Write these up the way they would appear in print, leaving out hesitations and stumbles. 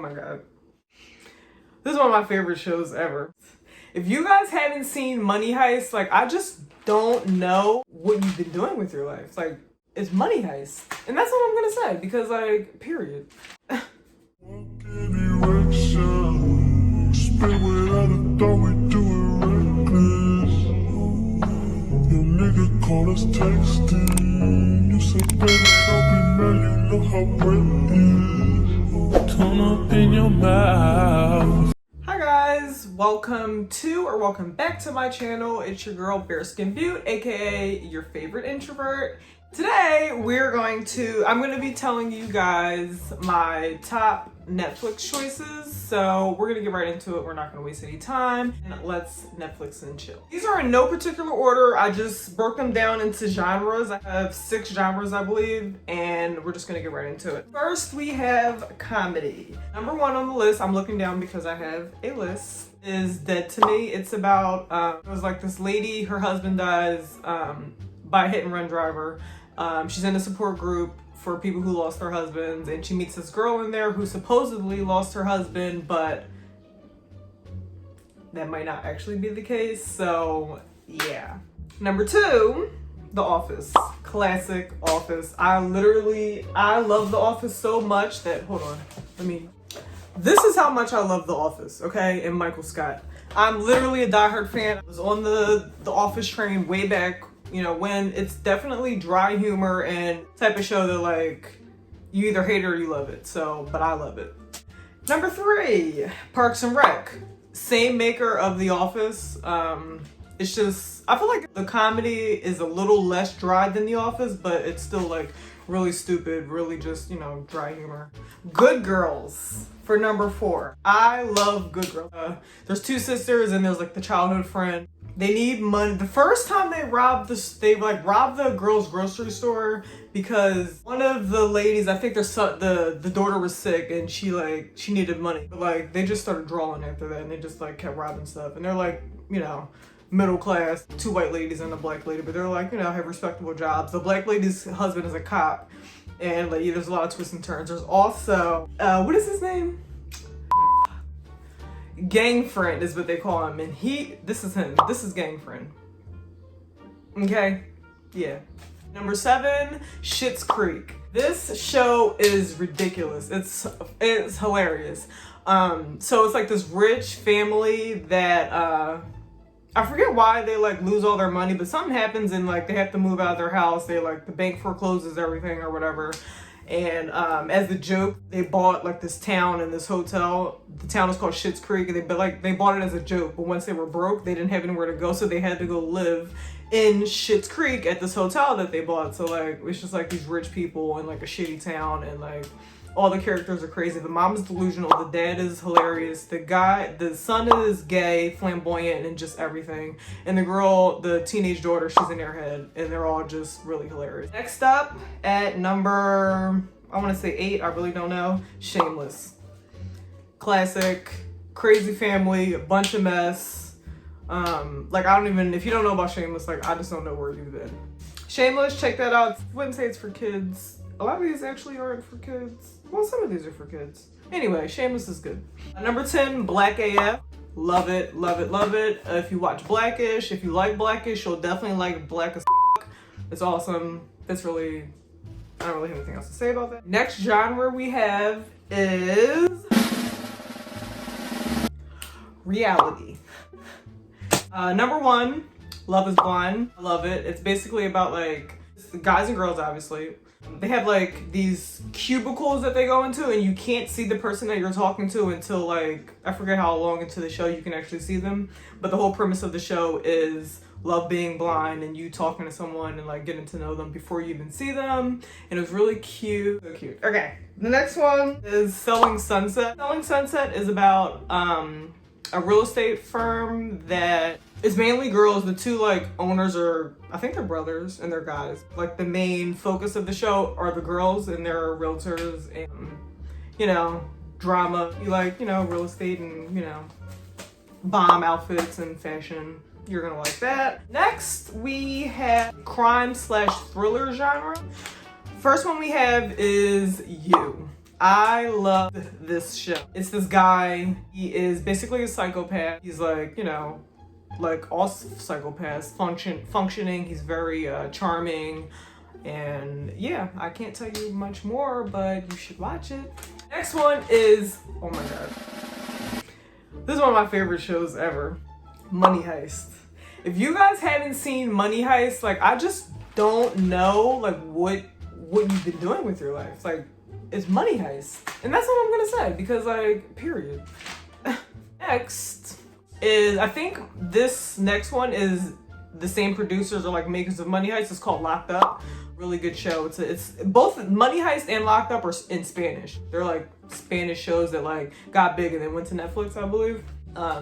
my God. This is one of my favorite shows ever. If you guys haven't seen Money Heist, like, I just don't know what you've been doing with your life. Like, it's Money Heist. And that's what I'm gonna say, because, like, period. Call us texting. You say, baby, don't be mad, you know how it is. Turn up in your mouth. Hi guys, welcome back to my channel. It's your girl Bearskin Butte, aka your favorite introvert. Today I'm gonna be telling you guys my top Netflix choices. So we're gonna get right into it. We're not gonna waste any time, and let's Netflix and chill. These are in no particular order. I just broke them down into genres. I have 6 genres, I believe, and we're just gonna get right into it. First, we have comedy. Number 1 on the list, I'm looking down because I have a list, is Dead to Me. It's about, it was like this lady, her husband dies by a hit and run driver. She's in a support group for people who lost their husbands, and she meets this girl in there who supposedly lost her husband, but that might not actually be the case. So yeah. Number 2, The Office. Classic Office. I love The Office so much that, hold on, this is how much I love The Office, okay? And Michael Scott. I'm literally a diehard fan. I was on the Office train way back, you know, when it's definitely dry humor and type of show that, like, you either hate it or you love it. So, but I love it. Number 3, Parks and Rec. Same maker of The Office. It's just, I feel like the comedy is a little less dry than The Office, but it's still, like, really stupid, really just, you know, dry humor. Good Girls for number 4. I love Good Girls. There's 2 sisters and there's, like, the childhood friend. They need money. The first time they robbed the girl's grocery store because one of the ladies, I think the daughter was sick and she needed money. But, like, they just started drawing after that and they just, like, kept robbing stuff. And they're, like, you know, middle class, 2 white ladies and a black lady, but they're, like, you know, have respectable jobs. The black lady's husband is a cop, and, like, there's a lot of twists and turns. There's also, what is his name? Gang friend is what they call him, and this is him. This is gang friend. Okay? Yeah. Number 7, Schitt's Creek. This show is ridiculous. It's hilarious. So it's like this rich family that, I forget why they, like, lose all their money, but something happens and, like, they have to move out of their house. They, like, the bank forecloses everything or whatever. And as a joke, they bought, like, this town and this hotel. The town is called Schitt's Creek, and they bought it as a joke. But once they were broke, they didn't have anywhere to go, so they had to go live in Schitt's Creek at this hotel that they bought. So, like, it's just, like, these rich people in, like, a shitty town, and, like, all the characters are crazy. The mom is delusional. The dad is hilarious. The son is gay, flamboyant, and just everything. And the girl, the teenage daughter, she's an airhead. And they're all just really hilarious. Next up, at number, I want to say 8, I really don't know, Shameless. Classic, crazy family, a bunch of mess. Like, if you don't know about Shameless, like, I just don't know where you've been. Shameless, check that out. I wouldn't say it's for kids. A lot of these actually aren't for kids. Well, some of these are for kids. Anyway, Shameless is good. Number 10, Black AF. Love it, love it, love it. If you watch Blackish, if you like Blackish, you'll definitely like Black as F***. It's awesome. I don't really have anything else to say about that. Next genre we have is reality. Number 1, Love is Blind. I love it. It's basically about, like, guys and girls, obviously. They have, like, these cubicles that they go into, and you can't see the person that you're talking to until, like, I forget how long into the show you can actually see them. But the whole premise of the show is love being blind and you talking to someone and, like, getting to know them before you even see them. And it was really cute. So cute. Okay, the next one is Selling Sunset. Selling Sunset is about a real estate firm that is mainly girls. The 2, like, owners are, I think they're brothers and they're guys. Like, the main focus of the show are the girls, and they're realtors and, you know, drama. You like, you know, real estate and, you know, bomb outfits and fashion. You're gonna like that. Next, we have crime/thriller genre. First one we have is You. I love this show. It's this guy. He is basically a psychopath. He's like, you know, like all psychopaths functioning. He's very charming. And yeah, I can't tell you much more, but you should watch it. Next one is, oh my God. This is one of my favorite shows ever. Money Heist. If you guys haven't seen Money Heist, like I just don't know like what you've been doing with your life. Like it's Money Heist. And that's all I'm gonna say because like, period. Next is, I think this next one is the same producers or like makers of Money Heist. It's called Locked Up. Really good show. It's both Money Heist and Locked Up are in Spanish. They're like Spanish shows that like got big and then went to Netflix, I believe.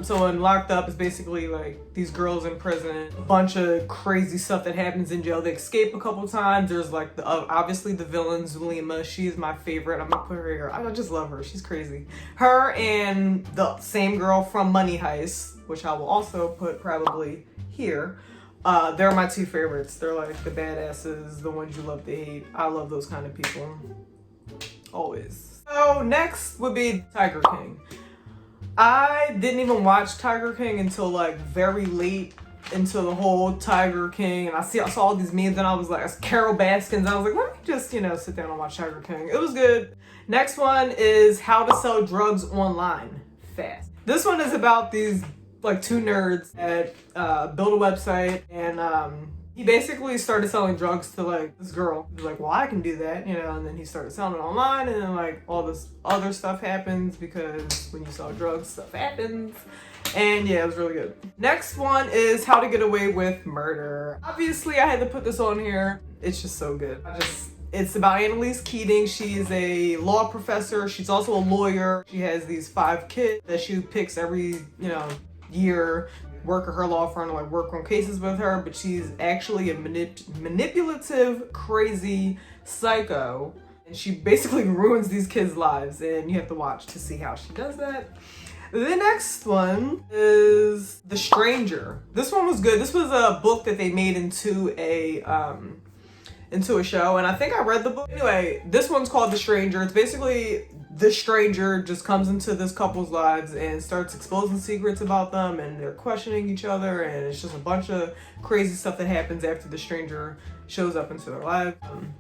So in Locked Up is basically like these girls in prison, a bunch of crazy stuff that happens in jail. They escape a couple times. There's like the obviously the villain Zulema. She's my favorite. I'm gonna put her here. I just love her. She's crazy. Her and the same girl from Money Heist, which I will also put probably here. They're my two favorites. They're like the badasses, the ones you love to hate. I love those kind of people. Always. So next would be Tiger King. I didn't even watch Tiger King until like very late into the whole Tiger King. And I saw all these memes and I was like, Carol Baskins. I was like, let me just, you know, sit down and watch Tiger King. It was good. Next one is How to Sell Drugs Online Fast. This one is about these like two nerds that built a website and he basically started selling drugs to like this girl. He was like, well, I can do that, you know, and then he started selling it online and then like all this other stuff happens because when you sell drugs, stuff happens. And yeah, it was really good. Next one is How to Get Away with Murder. Obviously, I had to put this on here. It's just so good. It's about Annalise Keating. She is a law professor. She's also a lawyer. She has these 5 kids that she picks every, you know, year, work at her law firm to like work on cases with her, but she's actually a manipulative, crazy psycho. And she basically ruins these kids' lives and you have to watch to see how she does that. The next one is The Stranger. This one was good. This was a book that they made into a show, and I think I read the book. Anyway, this one's called The Stranger. It's basically the stranger just comes into this couple's lives and starts exposing secrets about them, and they're questioning each other, and it's just a bunch of crazy stuff that happens after the stranger shows up into their life.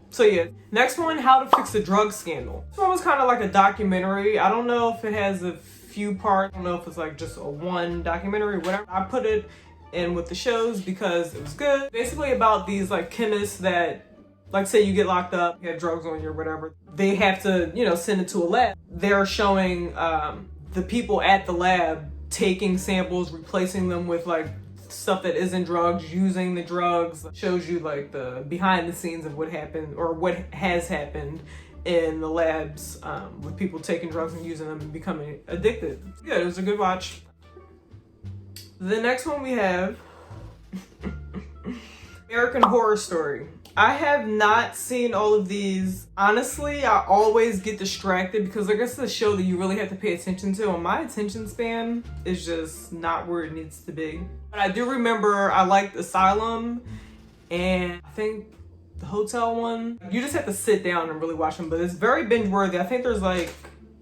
So yeah, next one, How to Fix a Drug Scandal. This one was kind of like a documentary. I don't know if it has a few parts. I don't know if it's like just a one documentary or whatever. I put it in with the shows because it was good. Basically about these like chemists that, like say you get locked up, you have drugs on you or whatever, they have to, you know, send it to a lab. They're showing the people at the lab taking samples, replacing them with like stuff that isn't drugs, using the drugs. Shows you like the behind the scenes of what happened or what has happened in the labs with people taking drugs and using them and becoming addicted. Yeah, it was a good watch. The next one we have American Horror Story. I have not seen all of these. Honestly, I always get distracted because I guess it's a show that you really have to pay attention to, and my attention span is just not where it needs to be. But I do remember I liked Asylum, and I think the hotel one. You just have to sit down and really watch them, but it's very binge-worthy. I think there's like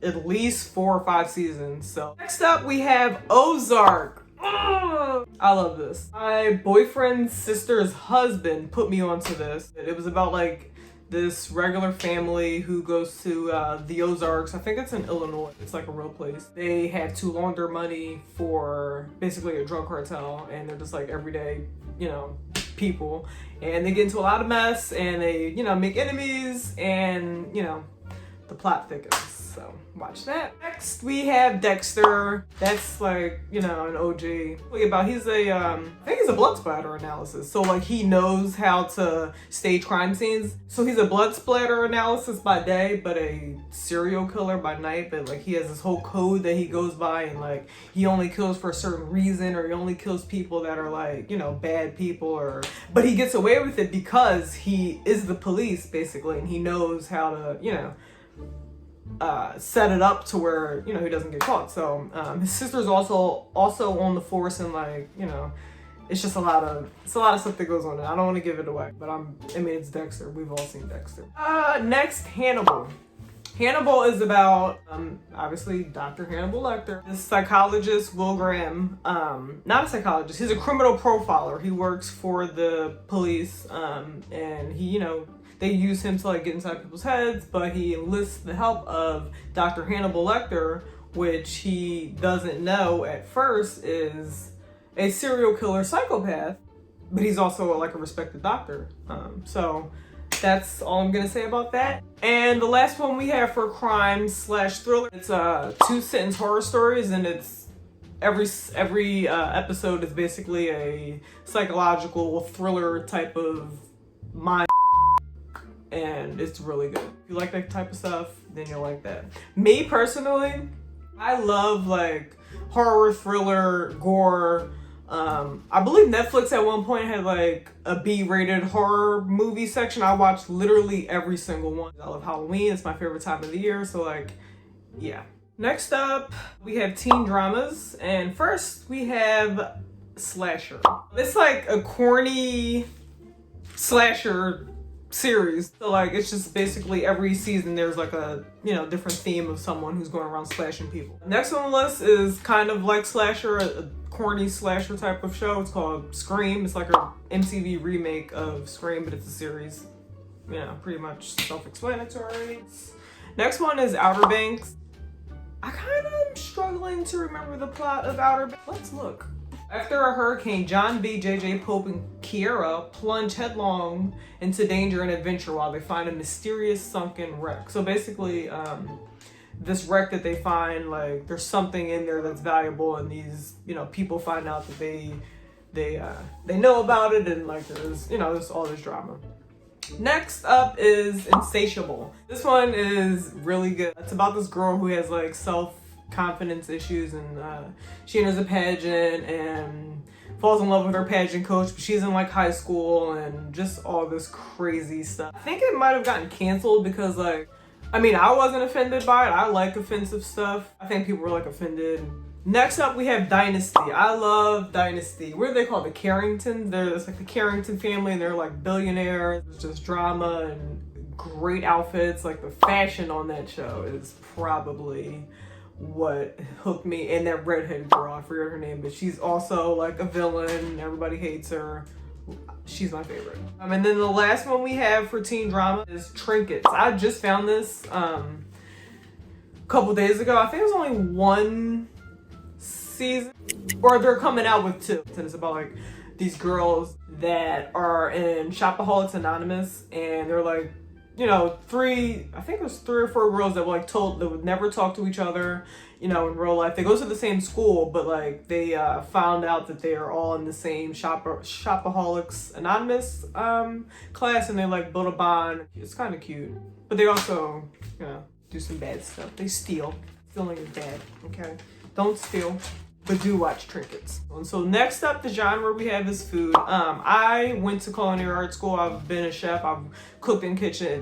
at least 4 or 5 seasons. So next up we have Ozark. I love this. My boyfriend's sister's husband put me onto this. It was about like this regular family who goes to the Ozarks. I think it's in Illinois. It's like a real place. They have to launder money for basically a drug cartel, and they're just like everyday, you know, people. And they get into a lot of mess, and they, you know, make enemies, and, you know, the plot thickens. So watch that. Next we have Dexter. That's like, you know, an OG. He's a I think he's a blood splatter analysis. So like he knows how to stage crime scenes. So he's a blood splatter analysis by day, but a serial killer by night. But like he has this whole code that he goes by, and like he only kills for a certain reason, or he only kills people that are like, you know, bad people, or but he gets away with it because he is the police basically, and he knows how to, you know, set it up to where, you know, he doesn't get caught. So his sister's also on the force, and like, you know, it's just a lot of stuff that goes on. I don't want to give it away, but I mean, it's Dexter. We've all seen Dexter. Next, Hannibal. Hannibal is about, obviously, Dr. Hannibal Lecter. This psychologist, Will Graham, not a psychologist, he's a criminal profiler. He works for the police, and he, they use him to like get inside people's heads, but he enlists the help of Dr. Hannibal Lecter, which he doesn't know at first is a serial killer psychopath, but he's also like a respected doctor. So that's all I'm gonna say about that. And the last one we have for crime/thriller, it's 2-sentence horror stories, and it's every episode is basically a psychological thriller type of mind, and it's really good. If you like that type of stuff, then you'll like that. Me personally, I love like horror, thriller, gore. I believe Netflix at one point had like a B-rated horror movie section. I watched literally every single one. I love Halloween. It's my favorite time of the year. So like, yeah. Next up, we have teen dramas. And first we have slasher. It's like a corny slasher series. So like, it's just basically every season there's like a, different theme of someone who's going around slashing people. Next on the list is kind of like slasher, a corny slasher type of show. It's called Scream. It's like a MTV remake of Scream, but it's a series. Pretty much self-explanatory. Next one is Outer Banks. I kind of am struggling to remember the plot of Outer Banks. Let's look. After a hurricane, John B., J.J. Pope, and Kiera plunge headlong into danger and adventure while they find a mysterious sunken wreck. So basically, this wreck that they find, like, there's something in there that's valuable, and these, people find out that they know about it, and like there's all this drama. Next up is Insatiable. This one is really good. It's about this girl who has like self-confidence issues, and she enters a pageant and falls in love with her pageant coach, but she's in like high school, and just all this crazy stuff. I think it might have gotten canceled because I wasn't offended by it. I like offensive stuff. I think people were like offended. Next up, we have Dynasty. I love Dynasty. What are they called? The Carringtons? It's like the Carrington family, and they're like billionaires. It's just drama and great outfits. Like the fashion on that show is probably what hooked me. And that redhead girl, I forget her name, but she's also like a villain. Everybody hates her. She's my favorite. And then the last one we have for teen drama is Trinkets. I just found this a couple days ago. I think it was only one season, or they're coming out with 2. And it's about like these girls that are in Shopaholics Anonymous, and they're like, I think it was 3 or 4 girls that were like told they would never talk to each other, in real life. They go to the same school, but like they found out that they are all in the same Shopaholics Anonymous class, and they like build a bond. It's kind of cute, but they also, do some bad stuff. They steal. Stealing is bad, okay? Don't steal, but do watch Trinkets. And so next up, the genre we have is food. I went to culinary art school. I've been a chef. I've cooked in a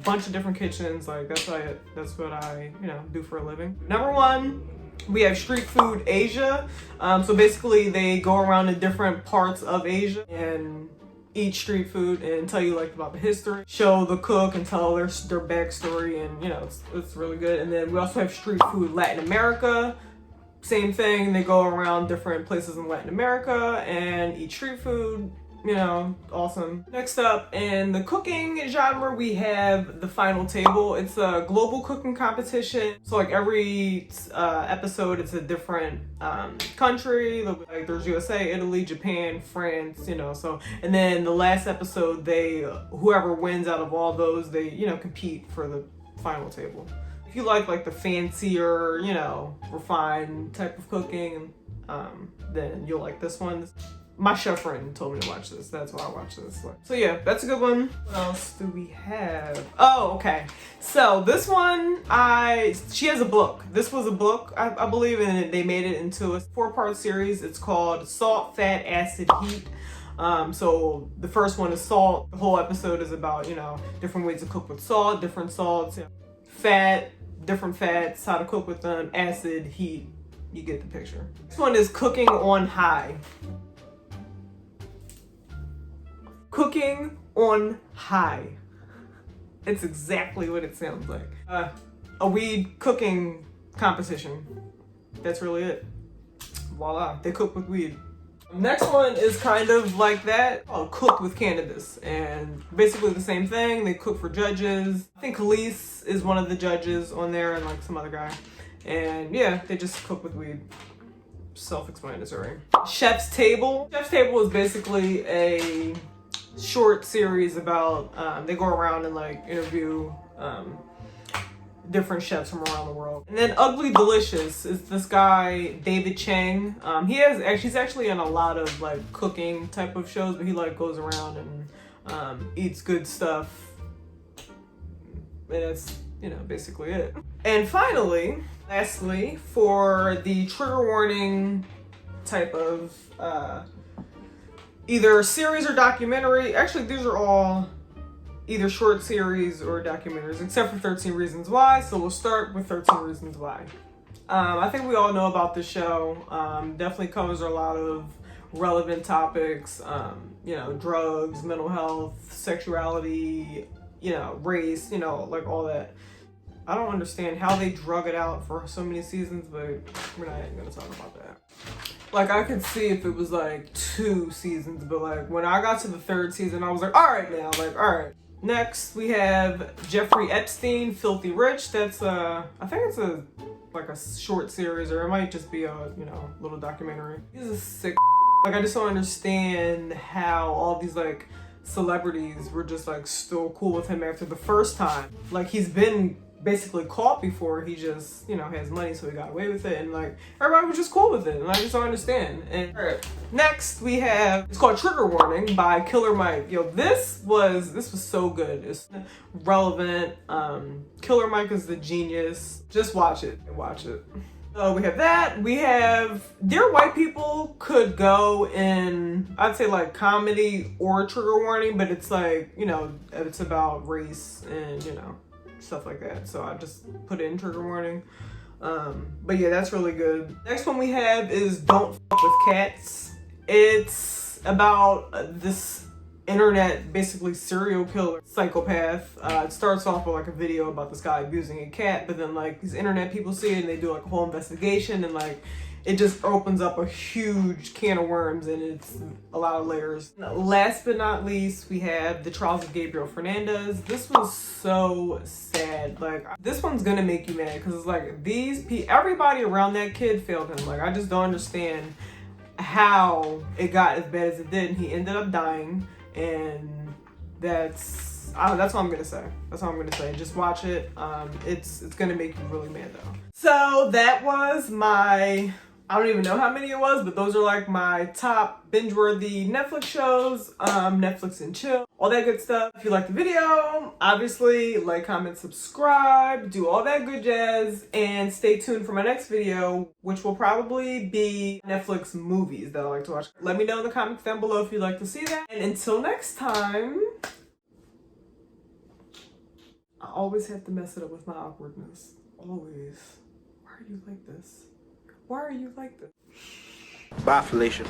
bunch of different kitchens. Like that's what I do for a living. Number 1, we have street food Asia. So basically they go around to different parts of Asia and eat street food and tell you like about the history, show the cook and tell their backstory, and it's really good. And then we also have street food Latin America. Same thing, they go around different places in Latin America and eat street food, awesome. Next up, in the cooking genre, we have The Final Table. It's a global cooking competition. So like every episode, it's a different country. Like there's USA, Italy, Japan, France, so. And then the last episode, whoever wins out of all those, they, compete for the final table. If you like the fancier, refined type of cooking, then you'll like this one. My chef friend told me to watch this. That's why I watched this. So yeah, that's a good one. What else do we have? Oh, okay. So this one, she has a book. This was a book, I believe, and they made it into a 4-part series. It's called Salt, Fat, Acid, Heat. So the first one is salt. The whole episode is about, different ways to cook with salt, different salts, fat, different fats, how to cook with them, acid, heat. You get the picture. This one is Cooking on High. Cooking on High. It's exactly what it sounds like. A weed cooking competition. That's really it. Voila, they cook with weed. Next one is kind of like that, called Cooked with Cannabis, and basically the same thing. They cook for judges. I think Khalees is one of the judges on there, and like some other guy. And yeah, they just cook with weed. Self-explanatory. Chef's Table. Chef's Table is basically a short series about they go around and like interview different chefs from around the world. And then Ugly Delicious is this guy David Chang. He's actually in a lot of like cooking type of shows, but he like goes around and eats good stuff, and that's, you know, basically it. And finally, lastly, for the trigger warning type of either series or documentary, actually these are all either short series or documentaries, except for 13 Reasons Why. So we'll start with 13 Reasons Why. I think we all know about this show. Definitely covers a lot of relevant topics, you know, drugs, mental health, sexuality, you know, race, you know, like all that. I don't understand how they drug it out for so many seasons, but we're not even gonna talk about that. Like, I could see if it was like 2 seasons, but like when I got to the 3rd season, I was like, all right now, like, all right. Next, we have Jeffrey Epstein, Filthy Rich. That's I think it's like a short series, or it might just be a, you know, little documentary. He's a sick. Like, I just don't understand how all these like celebrities were just like still cool with him after the first time. Like, he's been basically caught before. He just, you know, has money, so he got away with it, and like everybody was just cool with it, and I just don't understand. And all right, next we have, it's called Trigger Warning by Killer Mike. Yo, this was so good. It's relevant. Killer Mike is the genius. Just watch it. So we have that. We have Dear White People could go in, I'd say like comedy or trigger warning, but it's like, you know, it's about race and, you know, stuff like that. So I just put it in trigger warning. But yeah, that's really good. Next one we have is Don't Fuck with Cats. It's about this internet, basically serial killer, psychopath. It starts off with like a video about this guy abusing a cat, but then like these internet people see it and they do like a whole investigation, and like it just opens up a huge can of worms, and it's a lot of layers. Last but not least, we have The Trials of Gabriel Fernandez. This was so sad. Like, this one's gonna make you mad, because it's like everybody around that kid failed him. Like, I just don't understand how it got as bad as it did, and he ended up dying, and that's what I'm gonna say. Just watch it. It's gonna make you really mad though. So that was my, I don't even know how many it was, but those are like my top binge-worthy Netflix shows, Netflix and chill, all that good stuff. If you liked the video, obviously like, comment, subscribe, do all that good jazz, and stay tuned for my next video, which will probably be Netflix movies that I like to watch. Let me know in the comments down below if you'd like to see that. And until next time, I always have to mess it up with my awkwardness. Always. Why are you like this? Why are you like this? Bye, Felicia.